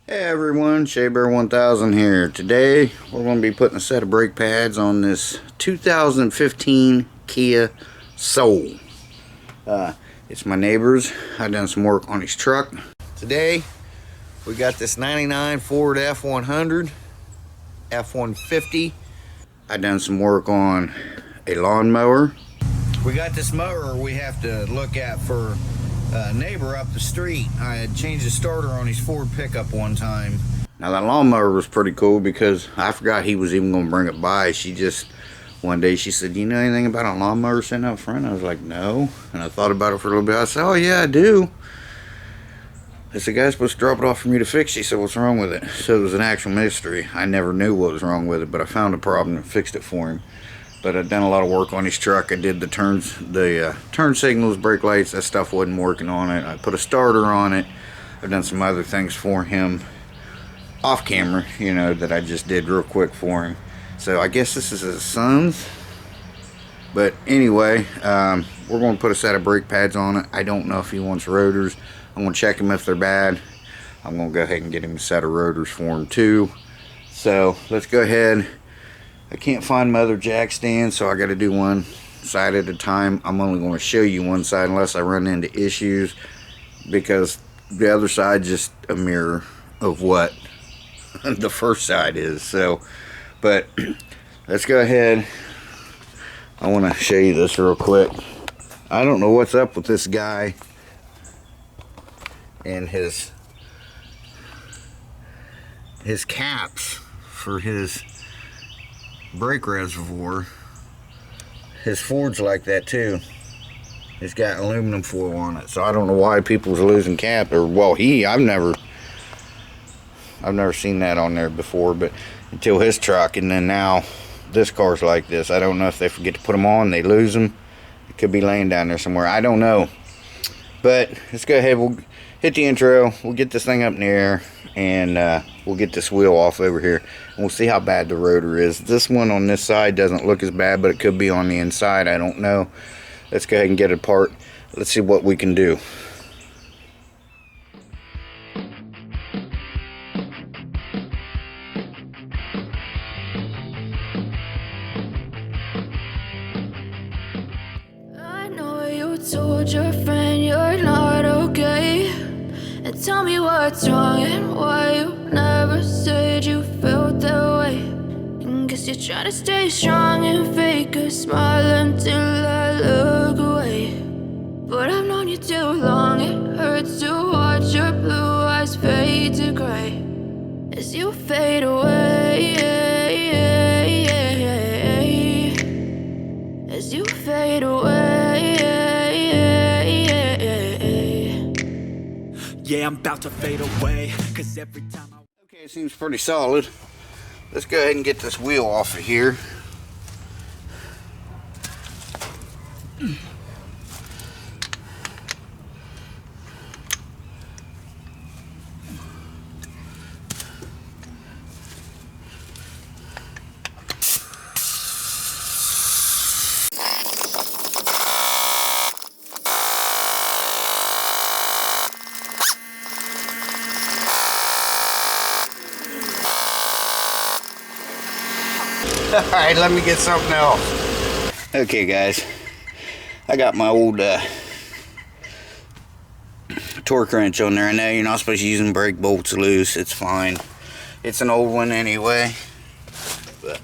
Hey everyone, ShayBear1000 here. Today we're going to be putting a set of brake pads on this 2015 Kia Soul. It's my neighbor's. I've done some work on his truck. Today we got this 99 Ford F100, F-150. I've done some work on a lawnmower. We got this mower we have to look at for neighbor up the street. I had changed the starter on his Ford pickup one time. Now that lawnmower was pretty cool because I forgot he was even going to bring it by. She just, one day she said, "Do you know anything about a lawnmower sitting up front?" I was like, "No." And I thought about it for a little bit. I said, "Oh yeah, I do." I said, "The guy's supposed to drop it off for me to fix." She said, "What's wrong with it?" So it was an actual mystery. I never knew what was wrong with it, but I found a problem and fixed it for him. But I'd done a lot of work on his truck. I did the turn signals, brake lights. That stuff wasn't working on it. I put a starter on it. I've done some other things for him off camera, you know, that I just did real quick for him. So I guess this is his son's. But anyway, we're going to put a set of brake pads on it. I don't know if he wants rotors. I'm going to check them if they're bad. I'm going to go ahead and get him a set of rotors for him too. So let's go ahead. I can't find my other jack stand, so I got to do one side at a time. I'm only going to show you one side unless I run into issues, because the other side just a mirror of what the first side is. So, but let's go ahead. I want to show you this real quick. I don't know what's up with this guy and his caps for his brake reservoir. His Ford's like that too. It's got aluminum foil on it, so I don't know why people's losing cap, or well, I've never seen that on there before, but until his truck, and then now this car's like this. I don't know if they forget to put them on, they lose them. It could be laying down there somewhere, I don't know. But let's go ahead, we'll hit the intro, we'll get this thing up in the air, and we'll get this wheel off over here, and we'll see how bad the rotor is. This one on this side doesn't look as bad, but it could be on the inside, I don't know. Let's go ahead and get it apart. Let's see what we can do. I know you told your friend you're not okay, and tell me what's wrong and why you never said you felt that way. And guess you're trying to stay strong and fake a smile until I look away. But I've known you too long, it hurts to watch your blue eyes fade to gray as you fade away, as you fade away. Yeah, I'm about to fade away, cause every time Okay, it seems pretty solid. Let's go ahead and get this wheel off of here. Alright, let me get something else. Okay guys, I got my old torque wrench on there. I know you're not supposed to use them, brake bolts loose, it's fine. It's an old one anyway. But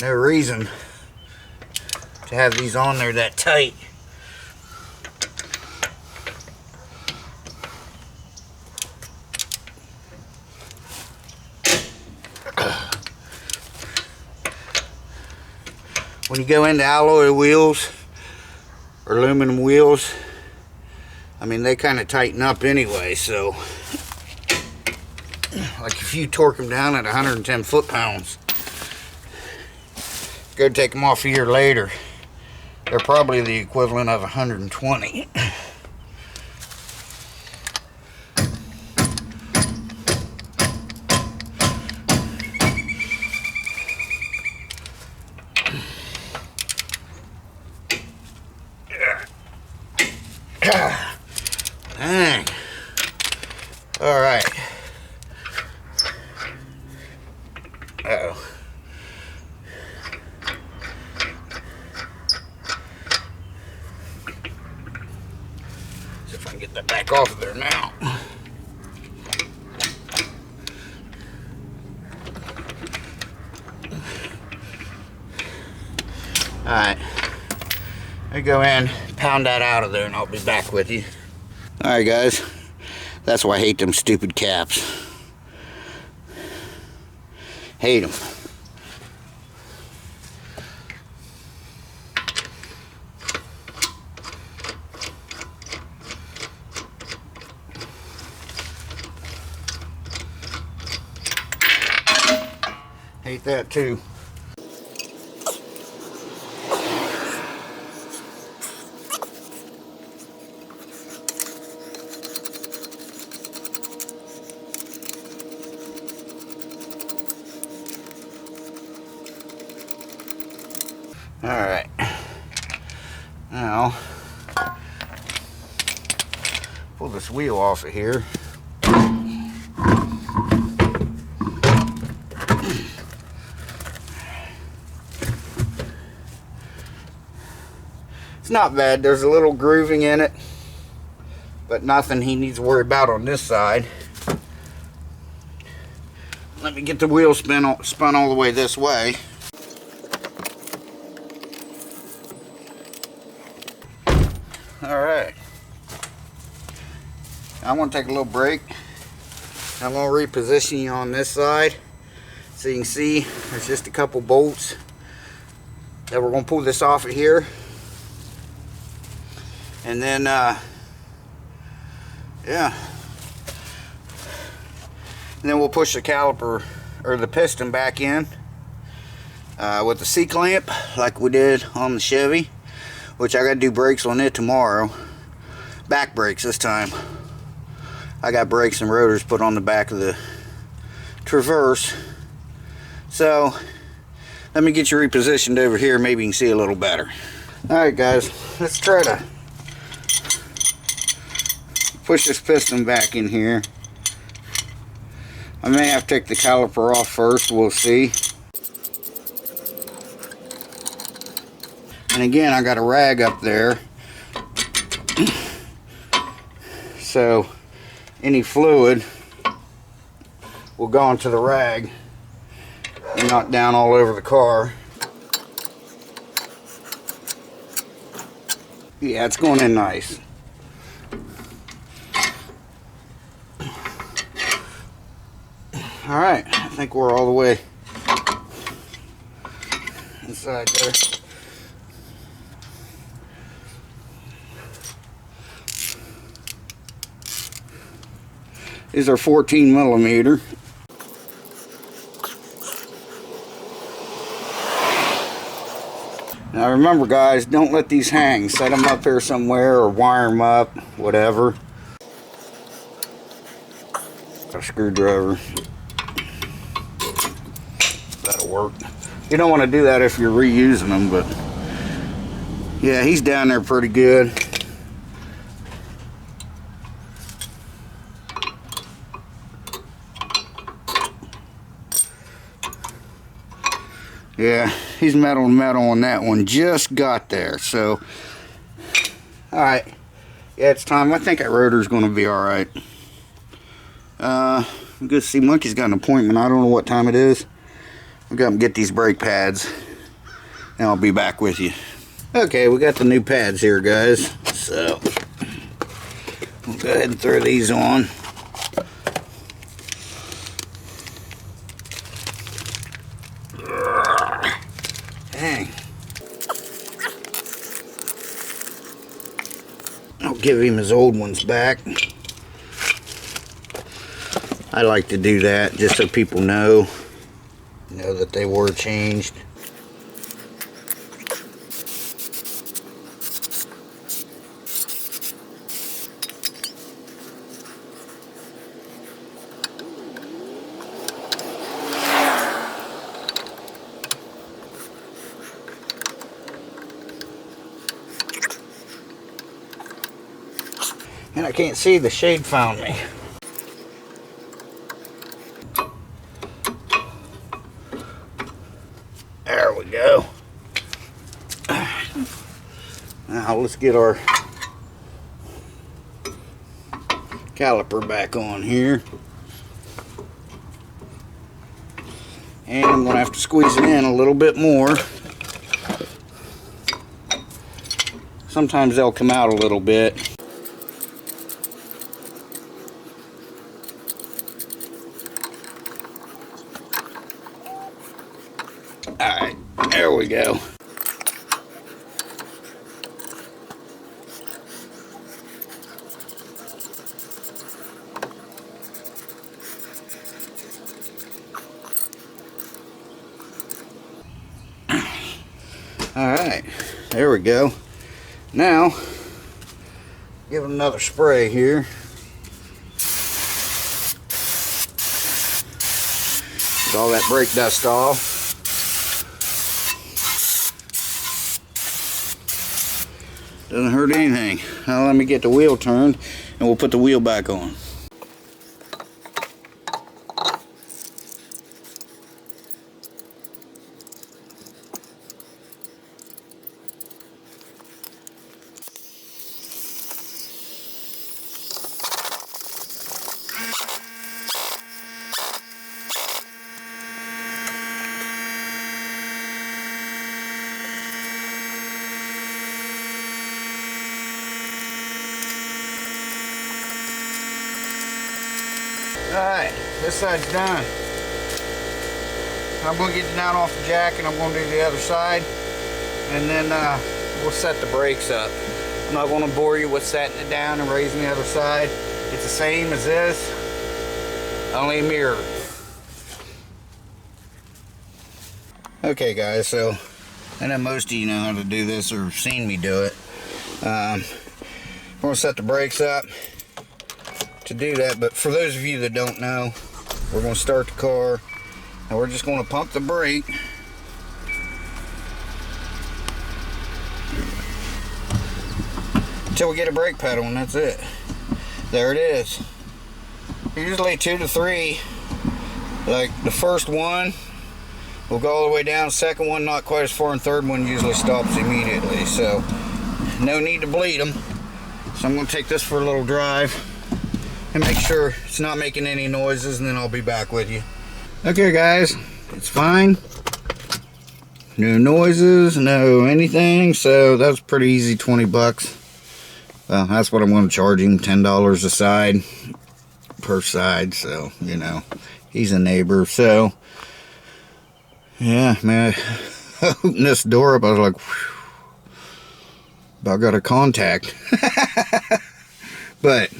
no reason to have these on there that tight. When you go into alloy wheels or aluminum wheels, I mean, they kind of tighten up anyway, so like if you torque them down at 110 foot-pounds, go take them off a year later, they're probably the equivalent of 120. See if I can get that back off of there now. Alright. I go in, pound that out of there, and I'll be back with you. Alright, guys. That's why I hate them stupid caps. Hate them. Hate that too. Alright, now pull this wheel off of here. It's not bad, there's a little grooving in it, but nothing he needs to worry about on this side. Let me get the wheel spun all the way this way. Alright, I'm going to take a little break. I'm going to reposition you on this side. So you can see there's just a couple bolts that we're going to pull this off of here. And then, yeah. And then we'll push the caliper or the piston back in with the C-clamp like we did on the Chevy. Which I got to do brakes on it tomorrow. Back brakes this time. I got brakes and rotors put on the back of the Traverse. So, let me get you repositioned over here. Maybe you can see a little better. Alright guys, let's try to push this piston back in here. I may have to take the caliper off first. We'll see. And again, I got a rag up there, so any fluid will go into the rag and not down all over the car. Yeah, it's going in nice. Alright, I think we're all the way inside there. These are 14 millimeter. Now remember guys, don't let these hang. Set them up here somewhere or wire them up, whatever. A screwdriver. That'll work. You don't want to do that if you're reusing them, but yeah, he's down there pretty good. Yeah, he's metal to metal on that one. Just got there, so alright. Yeah, it's time. I think that rotor's going to be alright. I'm going to see Monkey's got an appointment. I don't know what time it is. I'll go and get these brake pads, and I'll be back with you. Okay, we got the new pads here, guys. So, we'll go ahead and throw these on. Dang. I'll give him his old ones back. I like to do that just so people know that they were changed. And I can't see, the shade found me. There we go. Now let's get our caliper back on here. And I'm going to have to squeeze it in a little bit more. Sometimes they'll come out a little bit. Alright, there we go. Alright, there we go. Now, give it another spray here. Get all that brake dust off. Doesn't hurt anything. Now let me get the wheel turned and we'll put the wheel back on. Alright, this side's done. I'm going to get it down off the jack and I'm going to do the other side. And then we'll set the brakes up. I'm not going to bore you with setting it down and raising the other side. It's the same as this, only a mirror. Okay guys, so I know most of you know how to do this or have seen me do it. I'm going to set the brakes up to do that, but for those of you that don't know, we're going to start the car and we're just going to pump the brake until we get a brake pedal, and that's it. There it is. Usually 2 to 3. Like the first one will go all the way down, second one not quite as far, and third one usually stops immediately, so no need to bleed them. So I'm going to take this for a little drive and make sure it's not making any noises, and then I'll be back with you. Okay guys, it's fine. No noises, no anything, so that was pretty easy, 20 bucks. Well, that's what I'm going to charge him, $10 a side, per side, so, you know, he's a neighbor. So, yeah, man, I opened this door up, I was like, whew, about got a contact. But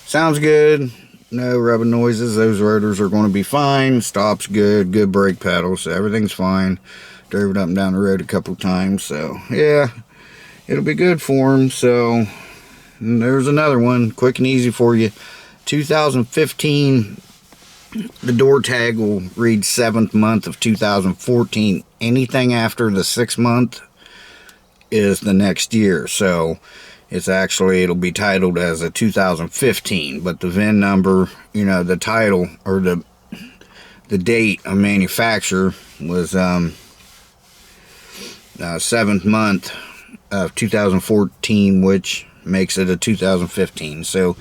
sounds good, no rubbing noises. Those rotors are going to be fine. Stops good, good brake pedal, so everything's fine. Drove it up and down the road a couple times, so yeah, it'll be good for him. So there's another one, quick and easy for you. 2015, the door tag will read 7th month of 2014. Anything after the 6th month is the next year, so it's actually, it'll be titled as a 2015, but the VIN number, you know, the title or the date of manufacture was 7th month of 2014, which makes it a 2015. So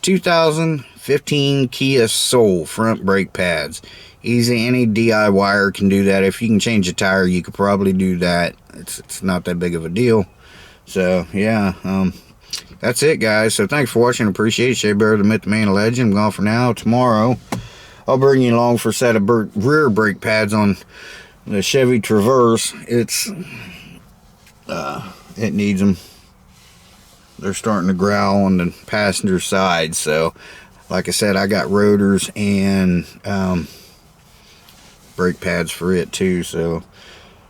2015 Kia Soul front brake pads. Easy, any DIYer can do that. If you can change a tire, you could probably do that. It's not that big of a deal. So yeah, that's it guys. So thanks for watching. Appreciate it. Shea Bear, the Myth, the Man, the Legend. I'm gone for now. Tomorrow I'll bring you along for a set of rear brake pads on the Chevy Traverse. It needs them. They're starting to growl on the passenger side. So like I said, I got rotors and brake pads for it too. So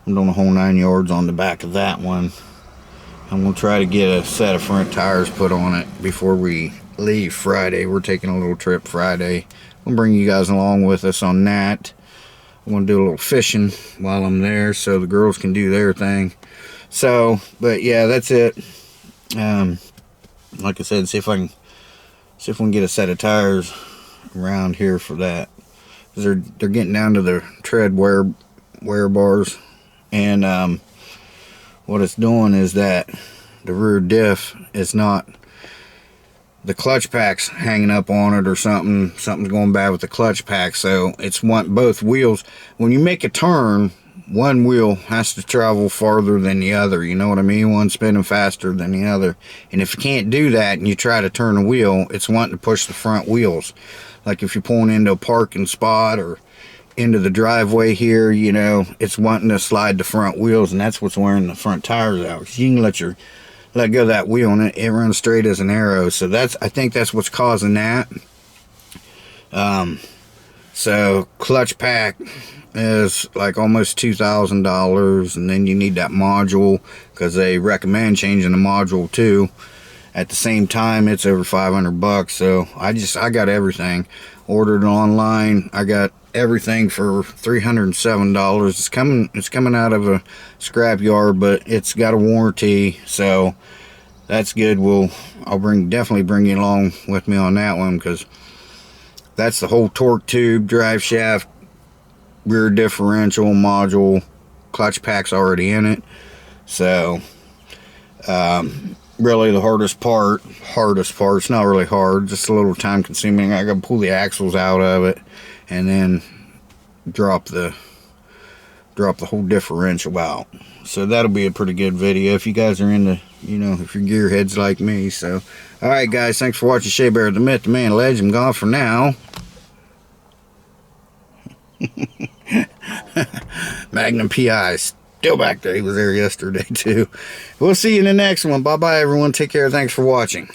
I'm doing a whole 9 yards on the back of that one. I'm going to try to get a set of front tires put on it before we leave Friday. We're taking a little trip Friday. We'll bring you guys along with us on that. I'm going to do a little fishing while I'm there so the girls can do their thing. So, but yeah, that's it. Like I said, see if we can get a set of tires around here for that. They're getting down to the tread wear bars, and what it's doing is that the rear diff is not the clutch pack's hanging up on it or something's going bad with the clutch pack. So it's both wheels. When you make a turn, one wheel has to travel farther than the other, you know what I mean? One's spinning faster than the other. And if you can't do that and you try to turn a wheel, it's wanting to push the front wheels. Like if you're pulling into a parking spot or into the driveway here, you know, it's wanting to slide the front wheels, and that's what's wearing the front tires out. So you can let go of that wheel and it runs straight as an arrow. So I think that's what's causing that. So clutch pack is like almost $2,000, and then you need that module because they recommend changing the module too. At the same time, it's over 500 bucks. So I got everything ordered online. I got everything for $307. It's coming out of a scrap yard, but it's got a warranty, so that's good. I'll definitely bring you along with me on that one, because that's the whole torque tube, drive shaft, rear differential, module, clutch pack's already in it. So really the hardest part, it's not really hard, just a little time consuming. I gotta pull the axles out of it and then drop the whole differential out. So that'll be a pretty good video if you guys are into, you know, if you're gearheads like me. So alright guys, thanks for watching Shea Bear, the myth, the man, legend. I'm gone for now. Magnum PI still back there. He was there yesterday too. We'll see you in the next one. Bye bye everyone, take care, thanks for watching.